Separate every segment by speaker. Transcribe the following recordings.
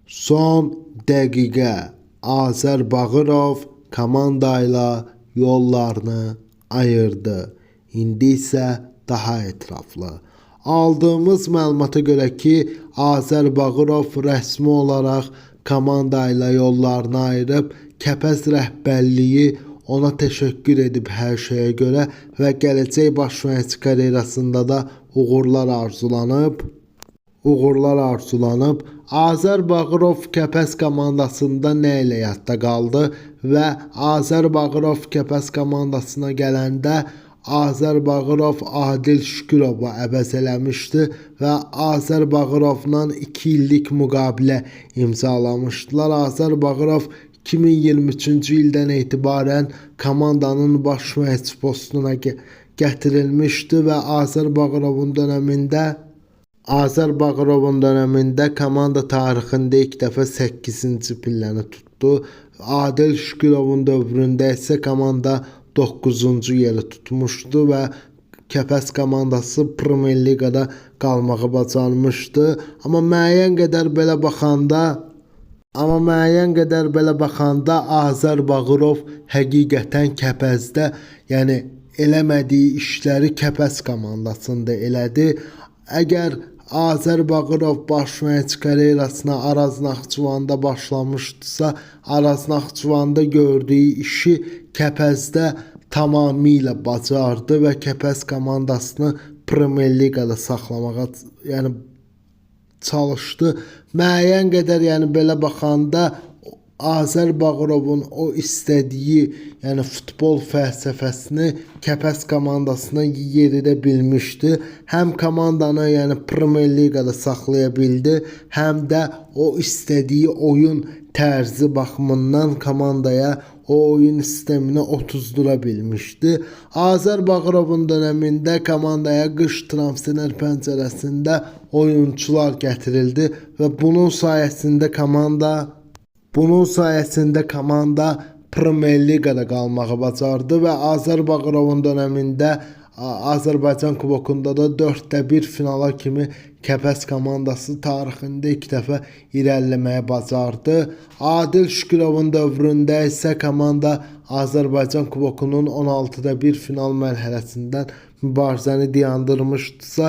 Speaker 1: Son dəqiqə Azər Bağırov komandayla yollarını ayırdı. İndi isə daha ətraflı. Aldığımız məlumata görə ki, Azər Bağırov rəsmi olaraq komandayla yollarını ayırıb, Kəpəz rəhbərliyi ona təşəkkür edib hər şeyə görə və gələcək baş məşqçi karyerasında da uğurlar arzulanıb. Azər Bağırov Kəpəz komandasında nə ilə yadda qaldı və Azər Bağırov Kəpəz komandasına gələndə Azər Bağırov Adil Şükurovu əvəz eləmişdi və Azər Bağırovla 2 illik müqavilə imzalamışdılar. Azər Bağırov 2023-cü ildən etibarən komandanın baş məşqçi postuna gətirilmişdi və Azər Bağırovun dönəmində komanda tarixində ilk dəfə 8-ci pilləni tutdu. Adil Şükurovun dövründə isə komanda 9-cu yeri tutmuşdu və Kəpəz komandası Premyer Liqada qalmağı bacarmışdı. Amma müəyyən qədər belə baxanda Azər Bağırov həqiqətən Kəpəzdə, yəni eləmədiyi işləri Kəpəz komandasında elədi. Əgər Azər Bağırov baş məşqçi karyerasına Araz Naxçıvanda başlamışdısa, Araz Naxçıvanda gördüyü işi Kəpəzdə tamamilə bacardı və Kəpəz komandasını Premyer Liqada saxlamağa çalışdı. Müəyyən qədər belə baxanda Azər Bağırovun o istədiyi, futbol fəlsəfəsini Kəpəz komandasına yeridə bilmişdi. Həm komandanı Premyer Liqada saxlaya bildi, həm də o istədiyi oyun tərzi baxımından komandaya o oyun sisteminə otuzdura bilmişdi. Azər Bağırovun dönəmində komandaya qış transfer pəncərəsində oyunçular gətirildi və bunun sayəsində komanda Premyer Liqada qalmağı bacardı və Azər Bağırovun dönəmində Azərbaycan kubokunda da 4-1 finala kimi Kəpəz komandası tarixində ilk dəfə irəliləməyə bacardı. Adil Şükurovun dövründə isə komanda Azərbaycan kubokunun 16-1 final mərhələsindən mübarizəni dayandırmışdısa,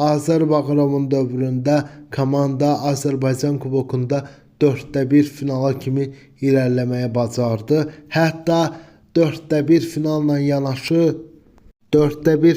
Speaker 1: Azər Bağırovun dövründə komanda Azərbaycan kubokunda 4-1 finala kimi irəliləməyə bacardı. Hətta 4-1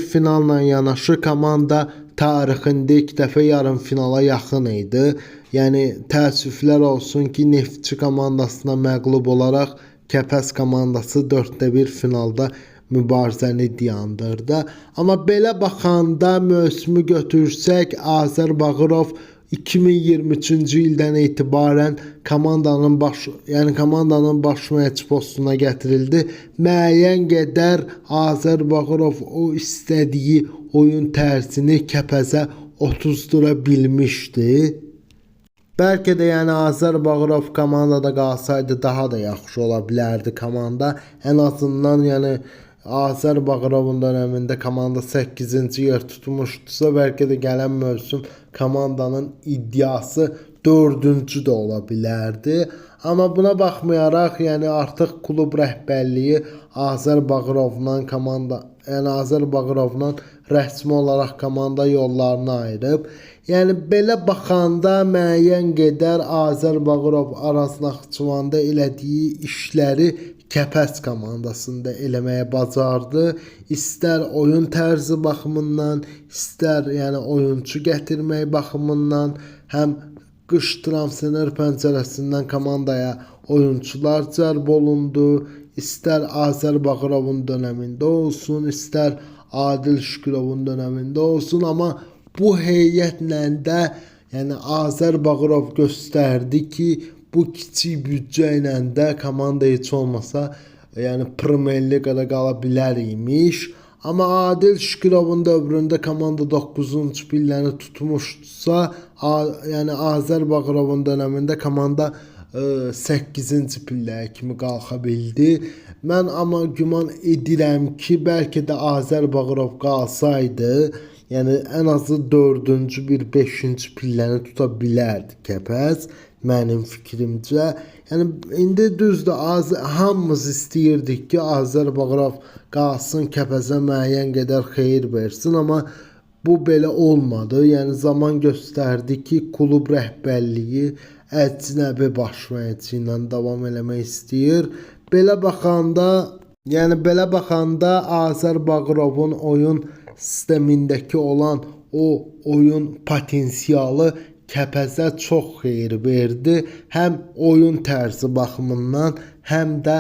Speaker 1: finalla yanaşı komanda tarixində ilk dəfə yarım finala yaxın idi. Yəni təəssüflər olsun ki, Neftçi komandasına məğlub olaraq Kəpəz komandası 4-1 finalda mübarizəni dayandırdı. Amma belə baxanda mövsümü götürsək, Azər Bağırov 2023-cü ildən etibarən komandanın baş məşqçi postuna gətirildi. Müəyyən qədər Azər Bağırov o istədiyi oyun tərzini Kəpəzə otuzdura bilmişdi. Bəlkə də Azər Bağırov komandada qalsaydı daha da yaxşı ola bilərdi komanda. Ən azından Azər Bağırovun dönəmində komanda 8-ci yer tutmuşdusa, bəlkə də gələn mövsüm komandanın iddiası 4-cü də ola bilərdi. Amma buna baxmayaraq, artıq klub rəhbərliyi Azər Bağırovla rəsmi olaraq komanda yollarını ayırıb. Belə baxanda müəyyən qədər Azər Bağırov Araz Naxçıvanda elədiyi işləri Kəpəz komandasında eləməyə bacardı. İstər oyun tərzi baxımından, istər oyunçu gətirmək baxımından, həm qış transfer pəncərəsindən komandaya oyunçular cəlb olundu. İstər Azər Bağırovun dönəmində olsun, istər Adil Şükurovun dönəmində olsun, amma bu heyətlə də Azər Bağırov göstərdi ki, bu kiçik büdcə ilə də komanda heç olmasa Premyer Liqada qala bilər imiş. Amma Adil Şükurovun dövründə komanda 9-cu pilləni tutmuşdusa, Azər Bağırovun dönəmində komanda 8-ci pilləyə kimi qalxa bildi. Mən amma güman edirəm ki, bəlkə də Azər Bağırov qalsaydı, ən azı 4-cü, 5-ci pilləni tuta bilərdi Kəpəz. mənim fikrimcə. Yəni indi düzdür, hamımız istəyirdik ki, Azər Bağırov qalsın, Kəpəzə müəyyən qədər xeyir versin, amma bu belə olmadı. Yəni zaman göstərdi ki, klub rəhbərliyi əcnəbi baş məşqçi ilə davam eləmək istəyir. Belə baxanda Azər Bağırovun oyun sistemindəki olan o oyun potensialı Kəpəzə çox xeyir verdi. Həm oyun tərzi baxımından, həm də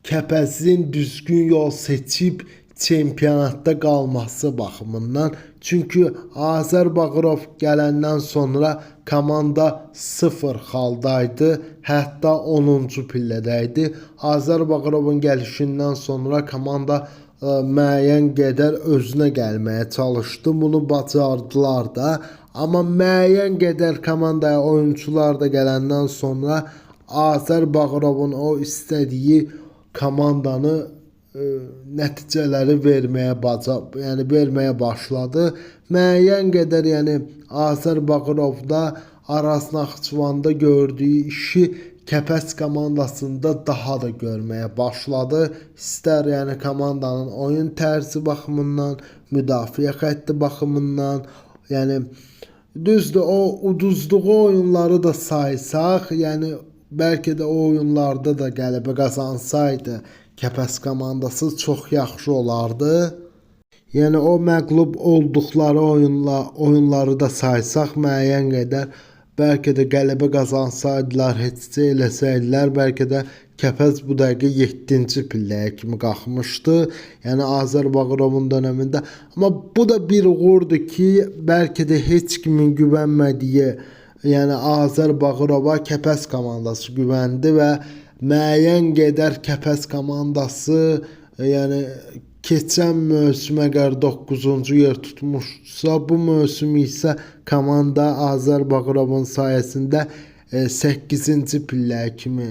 Speaker 1: Kəpəzin düzgün yol seçib çempionatda qalması baxımından. Çünki Azər Bağırov gələndən sonra komanda 0 xaldaydı, hətta 10-cu pillədəydi. Azər Bağırovun gəlişindən sonra komanda müəyyən qədər özünə gəlməyə çalışdı. Bunu bacardılar da. Amma müəyyən qədər komandaya oyunçular da gələndən sonra Azər Bağırovun o istədiyi komandanı nəticələri verməyə başladı. Müəyyən qədər Azər Bağırovda Araz Naxçıvanda gördüyü işi Kəpəz komandasında daha da görməyə başladı. İstər komandanın oyun tərzi baxımından, müdafiə xətti baxımından, düzdür, o uduzduğu oyunları da saysaq, bəlkə də o oyunlarda da qələbə qazansaydı Kəpəz komandası çox yaxşı olardı. O məğlub olduqları oyunları da saysaq müəyyən qədər, bəlkə də qələbə qazansaydılar, heçcə eləsəydilər, bəlkə də Kəpəz bu dəqiqə 7-ci pilləyə kimi qalxmışdı. Azər Bağırovun dönəmində. Amma bu da bir uğurdur ki, bəlkə də heç kimin güvənmədiyi, Azər Bağırova Kəpəz komandası güvəndi və müəyyən qədər Kəpəz komandası, keçən mövsüm əgər 9-cu yer tutmuşsa, bu mövsüm isə komanda Azər Bağırovun sayəsində 8-ci pilləyə kimi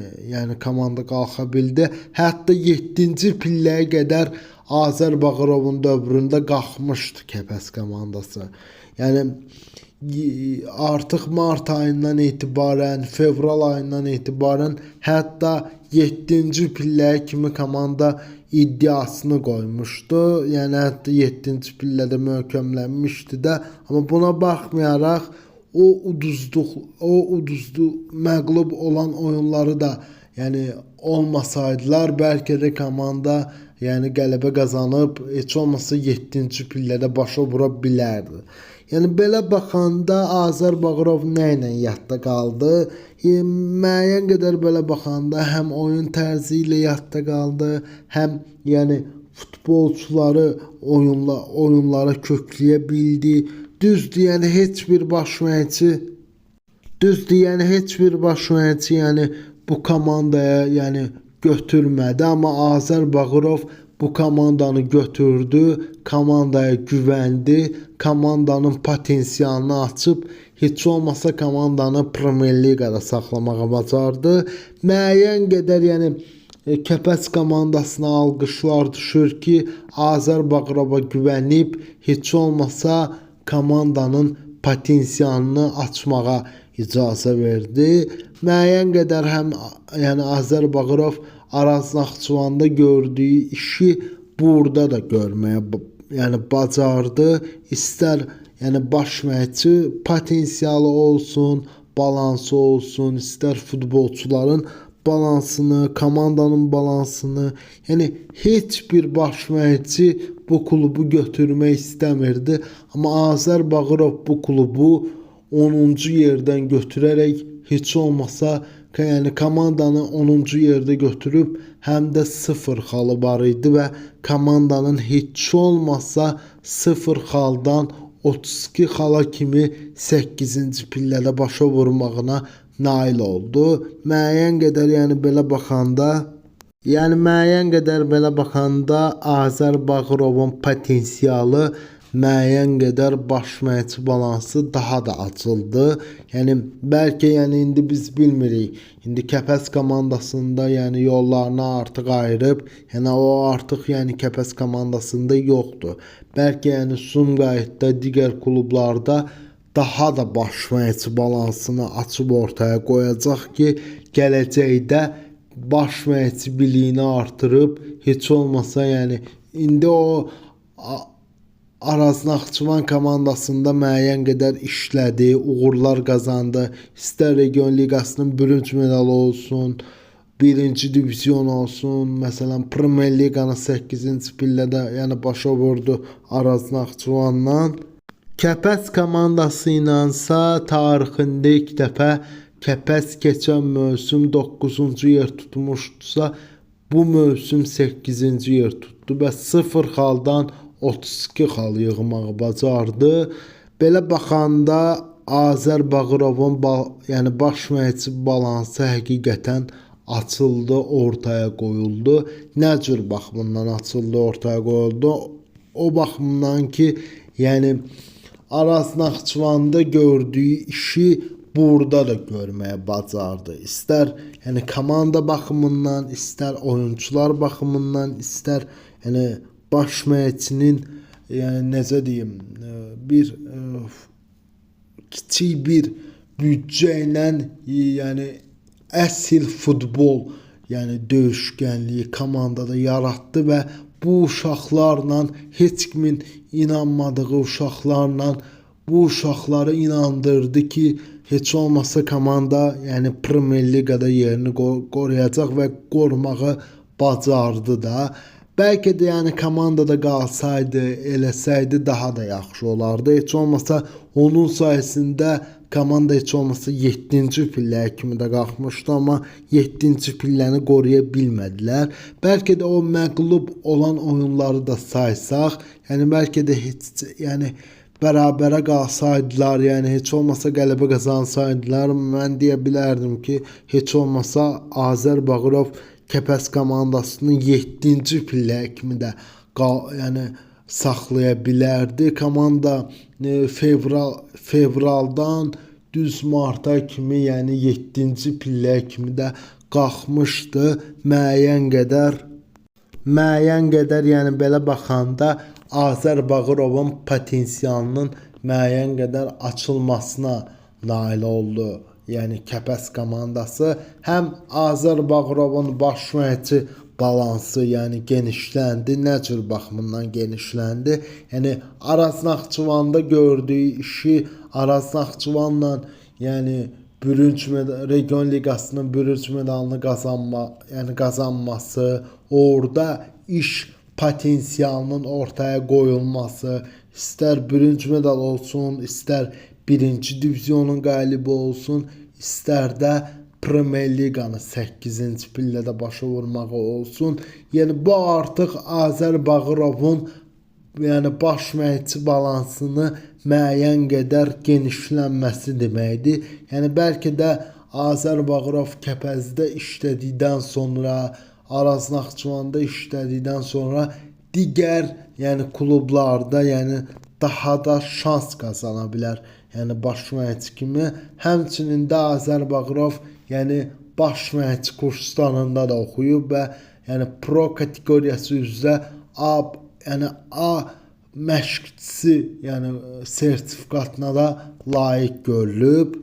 Speaker 1: komanda qalxa bildi. Hətta 7-ci pilləyə qədər Azər Bağırovun dövründə qalxmışdı Kəpəz komandası. Artıq mart ayından etibarən, fevral ayından etibarən hətta 7-ci pilləyə kimi komanda iddiasını qoymuşdu. Hətta 7-ci pillədə möhkəmlənmişdi də. Amma buna baxmayaraq o uduzdu məğlub olan oyunları da olmasaydılar, bəlkə də komanda qələbə qazanıb heç olmasa 7-ci pillədə başa vura bilərdi. Belə baxanda Azər Bağırov nə ilə yadda qaldı? Müəyyən qədər belə baxanda həm oyun tərzi ilə yadda qaldı, həm futbolçuları oyunlara kökləyə bildi. Düzdür, heç bir baş məşqçi bu komandaya götürmədi, amma Azər Bağırov bu komandanı götürdü, komandaya güvəndi, komandanın potensialını açıb, heç olmasa komandanı Premyer Liqada saxlamağa bacardı. Müəyyən qədər Kəpəz komandasına alqışlar düşür ki, Azər Bağırova güvənib, heç olmasa komandanın potensialını açmağa icazə verdi. Müəyyən qədər həm Azər Bağırov Araz Naxçıvanda gördüyü işi burada da görməyə bacardı. İstər baş məşqçi potensialı olsun, balansı olsun, istər futbolçuların balansını, komandanın balansını, heç bir baş məşqçi bu klubu götürmək istəmirdi. Amma Azər Bağırov bu klubu 10-cu yerdən götürərək heç olmasa komandanı 10-cu yerdə götürüb, həm də 0 xalı var idi və komandanın heç olmasa 0 xaldan 32 xala kimi 8-ci pillədə başa vurmağına nail oldu. Müəyyən qədər belə baxanda Azər Bağırovun potensialı, müəyyən qədər baş məşqçi balansı daha da açıldı. Bəlkə indi biz bilmirik. İndi Kəpəz komandasında yollarını artıq ayırıb, o artıq Kəpəz komandasında yoxdur. Bəlkə Sumqayıtda, digər klublarda daha da baş məşqçi balansını açıb ortaya qoyacaq ki, gələcəkdə baş məşqçi biliyini artırıb heç olmasa, yəni indi o Araz Naxçıvan komandasında müəyyən qədər işlədi, uğurlar qazandı. İstər region liqasının bürünc medalı olsun, birinci divizyon olsun, məsələn Premier Liqanın 8-ci pillədə, yəni başa vurdu Araz Naxçıvanla. Kəpəz komandası ilənsə tarixində ilk dəfə Kəpəz keçən mövsüm 9-cu yer tutmuşdusa, bu mövsüm 8-ci yer tutdu və 0 xaldan 32 xal yığmağı bacardı. Belə baxanda Azər Bağırovun yəni baş məşqçi balansı həqiqətən açıldı, ortaya qoyuldu. Nə cür baxımından açıldı, ortaya qoyuldu? O baxımdan ki, yəni Araz Naxçıvanda gördüyü işi burada da görməyə bacardı. İstər yəni komanda baxımından, istər oyuncular baxımından, istər yəni baş məşqçinin yəni necə deyim, bir kiçik bir büdcə ilə yəni əsl futbol, yəni döyüşkənliyi komandada yaratdı və bu uşaqlarla heç kimin inanmadığı uşaqlarla bu uşaqları inandırdı ki, heç olmasa komanda yəni Premier Liqada yerini qoruyacaq və qorumağı bacardı da. Bəlkə də yəni komandada qalsaydı, eləsəydi daha da yaxşı olardı. Heç olmasa onun sayəsində komanda heç olmasa 7-ci pilləyə kimi də qalxmışdı, amma 7-ci pilləni qoruya bilmədilər. Bəlkə də o məğlub olan oyunları da saysaq, yəni bəlkə də heç yəni bərabərə qalsaydılar, yəni heç olmasa qələbə qazansaydılar, mən deyə bilərdim ki, heç olmasa Azər Bağırov Kəpəz komandasının 7-ci pilləyə kimi də yəni saxlaya bilərdi. Komanda fevraldan düz marta kimi, yəni 7-ci pilləyə kimi də qalxmışdı. Müəyyən qədər, yəni belə baxanda Azər Bağırovun potensialının müəyyən qədər açılmasına nail oldu. Yəni Kəpəz komandası həm Azər Bağırovun baş məşqçi balansı yəni genişləndi. Nə cür baxımından genişləndi? Yəni Araz Naxçıvanda gördüyü işi Araz Naxçıvanla yəni region liqasının bürünc medalını qazanması, orada iş potensialının ortaya qoyulması, istər bürünc medal olsun, istər birinci divizyonun qalibi olsun, istər də Premier Liqanın 8-ci pillədə başa vurmağı olsun. Yəni bu artıq Azər Bağırovun yəni baş məşqçi balansını müəyyən qədər genişlənməsi deməkdir. Yəni bəlkə də Azər Bağırov Kəpəzdə işlədikdən sonra, Araz Naxçıvanda işlədikdən sonra digər yəni klublarda yəni daha da şans qazana bilər. Yəni baş məşqçi kimi, həmçinin də Azər Bağırov yəni baş məşqçi kurslarında da oxuyub və yəni pro kateqoriyası üzrə A məşqçisi yəni sertifikatına da layiq görülüb.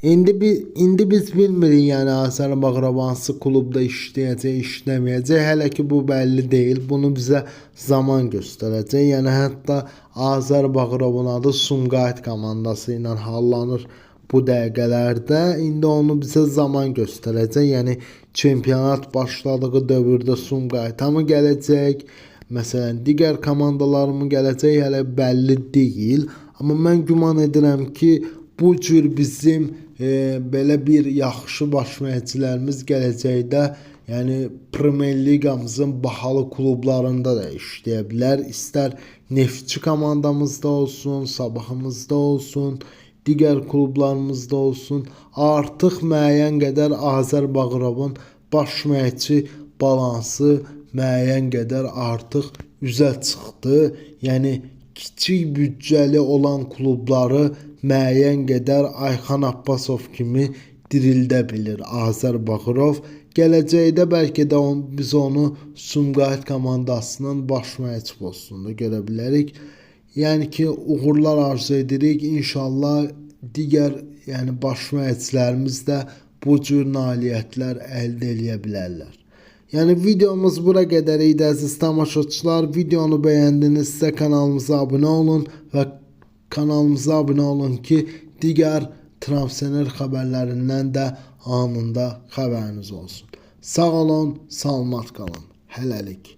Speaker 1: İndi biz bilmirik yəni Azər Bağırov hansı klubda işləyəcək, işləməyəcək. Hələ ki bu bəlli deyil. Bunu bizə zaman göstərəcək. Yəni hətta Azər Bağırovun adı Sumqayıt komandası ilə hallanır bu dəqiqələrdə. İndi onu bizə zaman göstərəcək. Yəni çempionat başladığı dövrdə Sumqayıta mı gələcək? Məsələn, digər komandalar mı gələcək? Hələ bəlli deyil. Amma mən güman edirəm ki, bu cür bizim belə bir yaxşı baş məşqçilərimiz gələcəkdə yəni Premier Liqamızın bahalı klublarında da işləyə bilər. İstər Neftçi komandamızda olsun, Sabahımızda olsun, digər klublarımızda olsun. Artıq müəyyən qədər Azər Bağırovun baş məşqçi balansı müəyyən qədər artıq üzə çıxdı. Yəni kiçik büdcəli olan klubları müəyyən qədər Ayxan Abbasov kimi dirildə bilir Azər Bağırov. Gələcəkdə bəlkə də biz onu Sumqayıt komandasının baş məşqçi postunda görə bilərik. Yəni ki, uğurlar arzu edirik. İnşallah digər baş məşqçilərimiz də bu cür nailiyyətlər əldə edə bilərlər. Yəni videomuz bura qədər idi əziz tamaşaçılar. Videonu bəyəndinizsə kanalımıza abunə olun və kanalımıza abunə olun ki, digər transfer xəbərlərindən də anında xəbəriniz olsun. Sağ olun, salamat qalın. Hələlik.